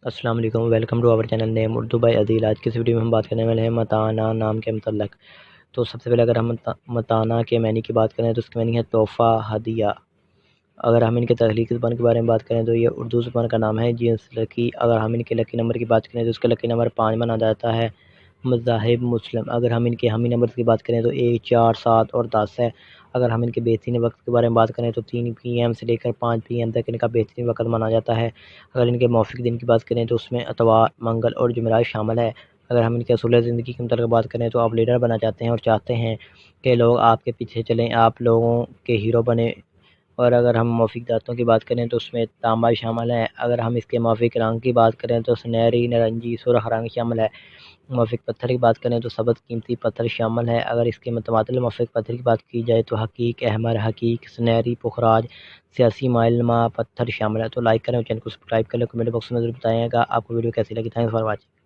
السلام علیکم، welcome to our channel name Urdu by Adeel. آج کی اس ویڈیو میں ہم بات کرنے والے ہیں متانا نام کے متعلق۔ تو سب سے پہلے اگر ہم متانا کے معنی کی بات کریں تو اس کے معنی ہے تحفہ، ہدیہ۔ اگر ہم ان کے تخلیقی زبان کے بارے میں بات کریں تو یہ اردو زبان کا نام ہے جنس لکی۔ اگر ہم ان کے لکی نمبر کی بات کریں تو اس کا لکی نمبر 5 مانا جاتا ہے۔ مذاہب مسلم۔ اگر ہم ان کے ہمی نمبر کی بات کریں تو 1، 4، 7 اور 10 ہے۔ اگر ہم ان کے بہترین وقت کے بارے میں بات کریں تو 3 PM سے لے کر 5 PM تک ان کا بہترین وقت مانا جاتا ہے۔ اگر ان کے موافق دن کی بات کریں تو اس میں اتوار، منگل اور جمعرات شامل ہے۔ اگر ہم ان کے اصول زندگی کے متعلق بات کریں تو آپ لیڈر بننا چاہتے ہیں اور چاہتے ہیں کہ لوگ آپ کے پیچھے چلیں، آپ لوگوں کے ہیرو بنیں۔ اور اگر ہم موافق ذاتوں کی بات کریں تو اس میں تانبا شامل ہے۔ اگر ہم اس کے موافق رنگ کی بات کریں تو سنہری، نارنجی، سرخ رنگ شامل ہے۔ موافق پتھر کی بات کریں تو سبز قیمتی پتھر شامل ہے۔ اگر اس کے متبادل موافق پتھر کی بات کی جائے تو حقیق، احمر، حقیق، سنہری، پخراج، سیاسی مائل نما پتھر شامل ہے۔ تو لائک کریں اور چینل کو سبسکرائب کریں، کمنٹ باکس میں ضرور بتائیں گا آپ کو ویڈیو کیسی لگی۔ Thanks for watching.